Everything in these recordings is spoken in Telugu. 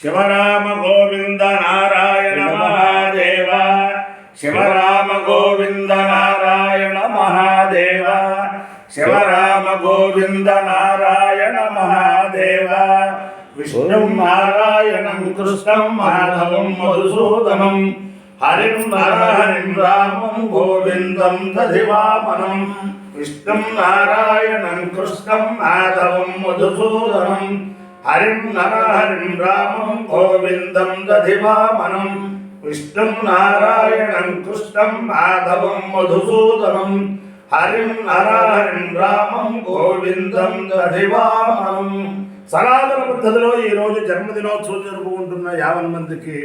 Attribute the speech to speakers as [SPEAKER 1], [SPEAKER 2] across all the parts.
[SPEAKER 1] శివరామ గోవింద నారాయణ మహాదేవ శివరామ గోవింద నారాయణ మహాదేవ శివరామ గోవింద నారాయణ మహాదేవ విష్ణుం నారాయణం కృష్ణం మాధవం మధుసూదనం హరిం నరహరిం రామం గోవిందం దధివామనం విష్ణుం నారాయణం కృష్ణం మాధవం మధుసూదనం హరిం నరహరిం రామం గోవిందం దధివామనం విష్ణుం నారాయణం కృష్ణం మాధవం మధుసూదనం హరిం నరహరిం రామం గోవిందం దధివామనం. సనాతన పద్ధతిలో ఈరోజు జన్మదినోత్సవం జరుపుకుంటున్న 50 మందికి,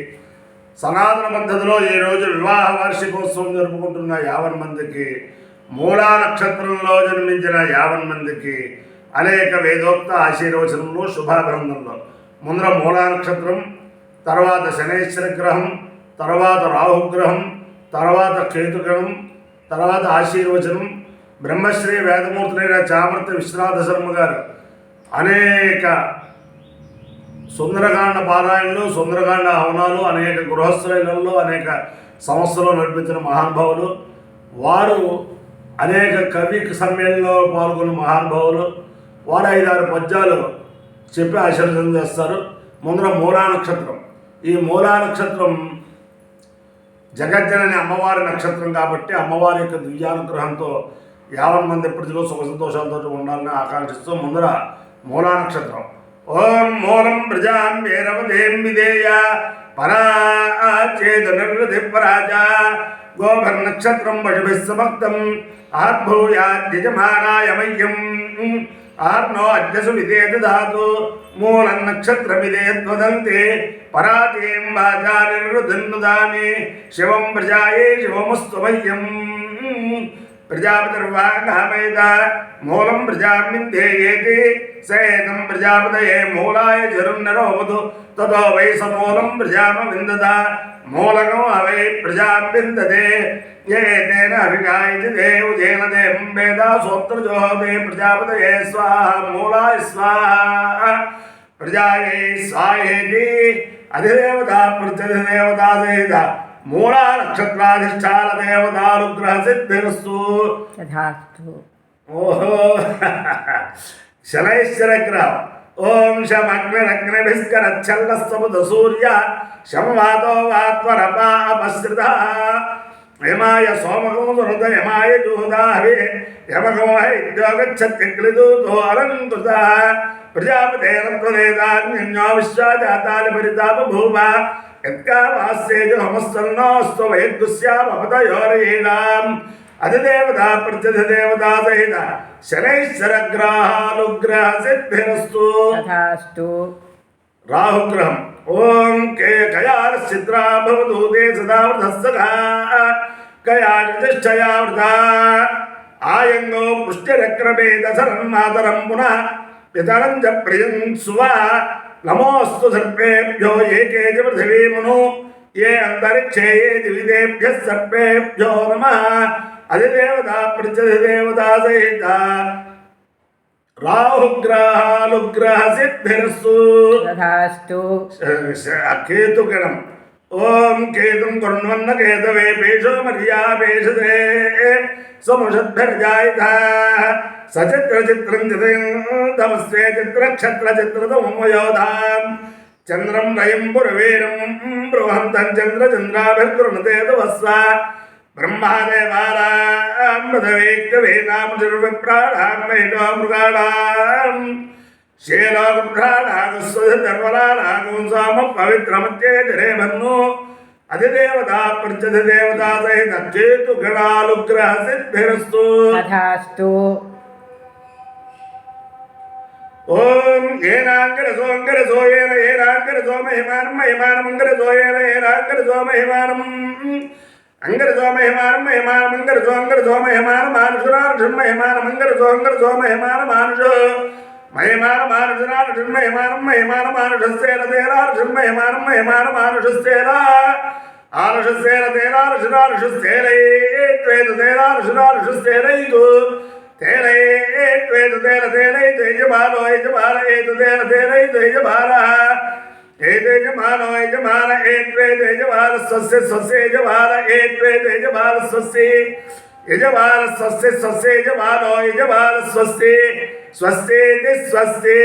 [SPEAKER 1] సనాతన పద్ధతిలో ఈరోజు వివాహ వార్షికోత్సవం జరుపుకుంటున్న 50 మందికి, మూలా నక్షత్రంలో జన్మించిన 50 మందికి అనేక వేదోక్త ఆశీర్వచనంలో శుభాభినందనలు. ముందర మూలా నక్షత్రం, తర్వాత శనేశ్వర గ్రహం, తర్వాత రాహుగ్రహం, తర్వాత కేతుగ్రహం, తర్వాత ఆశీర్వచనం. బ్రహ్మశ్రీ వేదమూర్తులైన చామర్తి విశ్వనాథ శర్మ గారు అనేక సుందరకాండ పారాయణలు, సుందరకాండ హవనాలు, అనేక గృహస్థులలో అనేక సంస్థలు నడిపించిన మహానుభావులు. వారు అనేక కవి సమ్మేళనలో పాల్గొన్న మహానుభావులు. వారు 5-6 పద్యాలు చెప్పి ఆశీర్వచనం చేస్తారు. ముందర మూలా నక్షత్రం. ఈ మూలా నక్షత్రం జగజ్జనని అమ్మవారి నక్షత్రం కాబట్టి అమ్మవారి యొక్క దివ్యానుగ్రహంతో 50 మంది ఎప్పటిలో సుఖ సంతోషాలతో ఉండాలని ఆకాంక్షిస్తూ ముందర మూలా నక్షత్రం. ఓం మూలం ప్రజాం వీరవదేం విధేయ పరాచేత నిర్వృతి పరాజా గోభర్ నక్షత్రం పశుభిస్సమక్తం ఆర్భూయాద్యజమానాయ మయ్యం ఆర్నో అద్యసు విధేత ధాతు మూలం నక్షత్రమిదేద్వదంతే పరాజేం వాచా నిర్వృతిన్నుదామి శివం ప్రజాయే శివమస్తు మయ్యం ప్రజాపతిర్వాగమేద మూలం ప్రజామిందేయేతి సేతం ప్రజాపతయే మూలాయ జరున్నరోవతు తతో వై సమూలం ప్రజామవిందద మూలకం అవై ప్రజావిందతే ఏతేన అభిగాయతి దేవుజేన దేవం వేద సోత్రజోహతే ప్రజాపతయే స్వాహ మూలాయ స్వాహ ప్రజాయై స్వాహేతి అధిదేవత ప్రత్యధిదేవతా సహిత మూలా నక్షత్రాధిష్టాన దేవతానుగ్రహ సిద్ధిరస్తు. ఓహో శనైశ్వర గ్రహం. ఓం శమగ్నిరగ్నిభిస్కరచ్చల్లస్తముద సూర్య శంవాతో వాత్వరపాపశ్రిత యమాయ సోమకం సురత యమాయ జూదాహి యమకం హైద్యోగచ్చత్యగ్లిదూతో అలంకృత ప్రజాపతేనత్వదేదాన్యో విశ్వాజాతాని పరితాపభూమ యత్కామాస్యేజు హమస్తన్నోస్తు వయద్గుస్యామపతయోరీణాం అధిదేవతా ప్రత్యధిదేవతా సహిత శనైశ్వర గ్రహానుగ్రహ సిద్ధిరస్తు. రాహుగ్రహం. ఓం కయాశ్చిత్రా భవదూతే సదావృతస్సఖా కయాతిష్టయావృత ఆయంగో పుష్టిరక్రమేత శరన్మాతరం పునః పితరం చ ప్రియం సువ నమోస్తు సర్పేభ్యో ఏకే చ పృథివీమును ఏ అంతరిక్షే ఏ దివిదేభ్యః సర్పేభ్యో నమః అధిదేవతా ప్రత్యధిదేవతా సహిత రాహుగ్రహానుగ్రహ సిద్ధిరస్తు. కేతుగణం. ఓం కేతుం కృణ్వన్న కేతవే పేషో మర్యాపేషతే సమషద్భిర్జాయిత సచిత్రచిత్రం చితమస్తే చిత్రక్షత్రచిత్రతమయోధాం చంద్రం రయం పురవీరం బృహంతం చంద్రచంద్రాభిర్గృణతే తవస్వ బ్రహ్మాదేవానాం మృతవేక్తవేనాం శిర్విప్రాణాం మేషో మృగాణాం శేలోగృఢానాగస్వధర్వరానాగం సామ పవిత్రమత్యేజరే భన్ను అధిదేవతా ప్రత్యధిదేవతా సహిత కేతుగణానుగ్రహ సిద్ధిరస్తు. ఓం ఏనాంగరసోంగరసో ఏన ఏనాంగరసో మహిమానం మహిమానమంగరసో ఏన ఏనాంగరసో మహిమానం అంగరసో మహిమానం మహిమానమంగరసో అంగరసో మహిమాన మానుషురానుషున్ మహిమానమంగరసో అంగరసో మహిమాన మానుషు మహిమాన మానుషురానుషున్ మహిమానం మహిమాన మానుషస్సేన తేరానుషున్ మహిమానం మహిమాన మానుషస్సేన ఆనుషస్సేన తేరానుషురానుషుస్సేనై త్వేత తేరానుషురానుషుస్సేనైతు తేనై త్వేత తేన తేనైతు యజమానో యజమాన ఏతు తేన తేనైతు యజమానః ఏతేజమానో యజమాన ఏత్వేతేజమాన స్వస్య స్వస్యేజమాన ఏత్వేతేజమాన స్వస్య యజమాన స్వస్య స్వస్యేజమానో యజమాన స్వస్య స్వస్యేతి స్వస్యే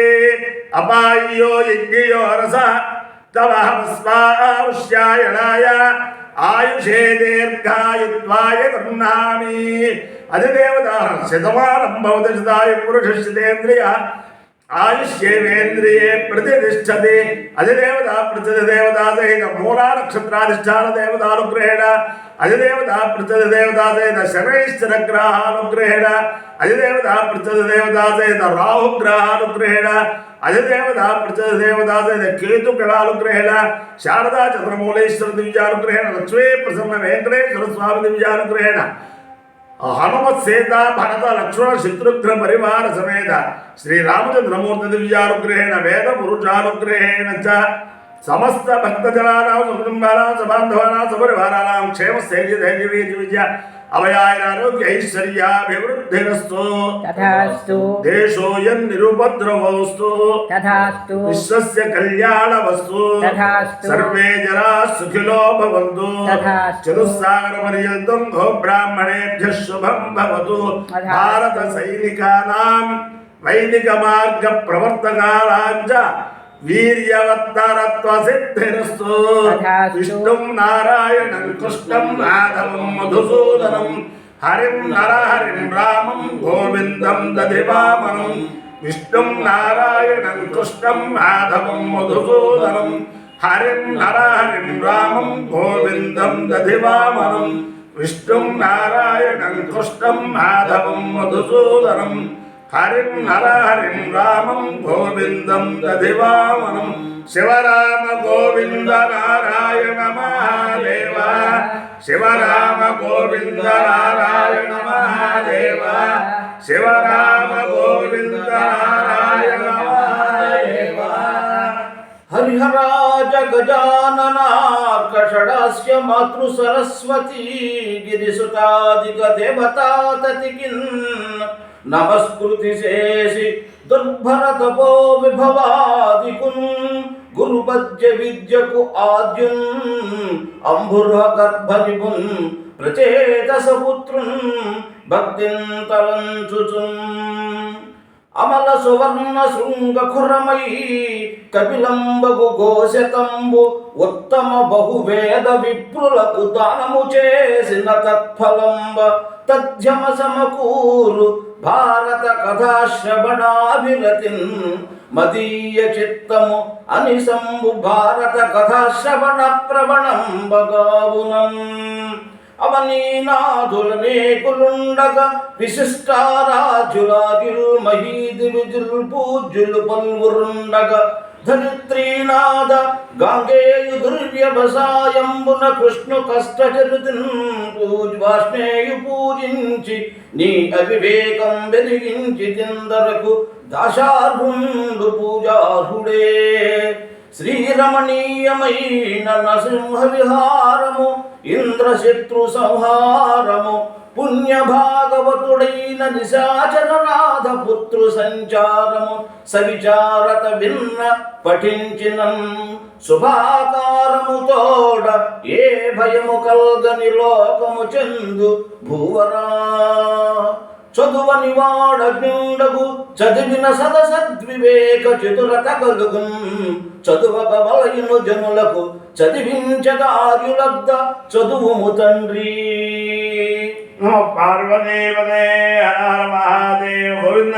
[SPEAKER 1] అపాయ్యో యజ్ఞయో రస తవహస్మాయుష్యాయణాయ ఆయుషే దీర్ఘాయుత్వాయ గృహ్ణామి. అధిదేవత శతమానం భవతి శతాయు పురుషేంద్రియ ఆయుష్యేంద్రియే ప్రతిష్టతి. అధిదేవత ప్రతిదేవతా సహిత మూలా నక్షత్రాధిష్టాన దేవతానుగ్రహేణ అధిదేవత ప్రతిదేవతా సహిత శనైశ్చరగ్రహానుగ్రహేణ అధిదేవత ప్రతిదేవతా సహిత రాహుగ్రహానుగ్రహేణ అధిదేవత ప్రతిదేవతా సహిత కేతుగ్రహానుగ్రహేణ శారదా చంద్రమూలేశ్వర దివ్యానుగ్రహేణ లక్ష్మీ ప్రసన్న వెంకటేశ్వర స్వామి దివ్యానుగ్రహేణ హనుమత్ సీత భరత లక్ష్మణ శత్రుఘ్న పరివార సమేత శ్రీరామచంద్రమూర్తి దివ్యానుగ్రహేణ వేద పురుషానుగ్రహేణ చ సమస్త భక్తజనానాం సుకుటుంబానాం సబాంధవానాం సపరివారాణాం క్షేమ స్థైర్య ధైర్య వీర్య విద్య అభయారోగ్య ఐశ్వర్యాభివృద్ధిరస్తు
[SPEAKER 2] తథాస్తు.
[SPEAKER 1] దేశోయం నిరుపద్రవస్తు
[SPEAKER 2] తథాస్తు.
[SPEAKER 1] విశ్వస్య కళ్యాణవస్తు
[SPEAKER 2] తథాస్తు.
[SPEAKER 1] సర్వే జనా సుఖినో భవంతు.
[SPEAKER 2] తథాస్తు.
[SPEAKER 1] చతుస్సాగర పర్యంతం గో బ్రాహ్మణేభ్యః శుభం భవతు. భారత సైనికానాం వైదిక మార్గ ప్రవర్తకానాం చ వీర్యవత్తరత్వ సిద్ధిరస్తు. విష్ణుం నారాయణం కృష్ణం మాధవం మధుసూదనం హరిం నరహరిం రామం గోవిందం దధివామనం. విష్ణుం నారాయణం కృష్ణం మాధవం మధుసూదనం హరిం నరహరిం రామం గోవిందం దధివామనం. విష్ణుం నారాయణం కృష్ణం మాధవం మధుసూదనం హరిం నరహరిం రామం గోవిందం దధివామనం. శివరామ గోవింద నారాయణ మహాదేవ శివరామ గోవింద నారాయణ మహాదేవ శివరామ గోవింద నారాయణ మహాదేవ.
[SPEAKER 3] హరిహరాజ గజాననార్కషడాస్య మాతృ సరస్వతీ గిరిసుతాదిక దేవతా తతికిన్ నమస్కృతి శేషి దుర్భర తపో విభవాదికున్ గురుపద్య విద్యకు ఆద్యున్ అంబుర్హ గర్భజిబున్ ప్రచేతసపుత్రున్ భక్తిన్ తలంచుచున్ అమల సువర్ణ శృంగ ఖురమై కపిలంబగు ఘోషతంబు ఉత్తమ బహువేద విప్రులకు దానము చేసిన తత్ఫలంబ తథ్యమ సమకూరు భారత కథాశ్రవణాభిరతిన్ మదీయ చిత్తము అనిసంబు భారత కథాశ్రవణ ప్రవణంబగావునం. అవనీనాథులనేకులుండగా విశిష్టారాజులాగిల్ మహీది విజుల్ పూజ్యులు పల్వురుండగా ధరిత్రీనాథ గాంగేయు దుర్వ్యవసాయంబున కృష్ణు కష్టచరితిన్ పూజ్వాష్ణేయు పూజించి నీ అవివేకం వెలిగించి చిందరకు దాశార్హుండు పూజార్హుడే. శ్రీరమణీయమైన నృసింహ విహారము ఇంద్రశత్రు సంహారము పుణ్య భాగవతుడైన నిశాచరనాథ పుత్రు సంచారము సవిచారత విన్న పఠించిన శుభాకారము తోడ ఏ భయము కల్గని లోకము చెందు భూవరా. చదువని వాడగ్నుండగు చదివిన సదసద్వివేక చతురత కలుగున్ చదువక వలయును జనులకు చదివించదార్యులద్ద చదువుము తండ్రి.
[SPEAKER 1] పార్వదేవదే హర హర మహాదేవ గోవింద.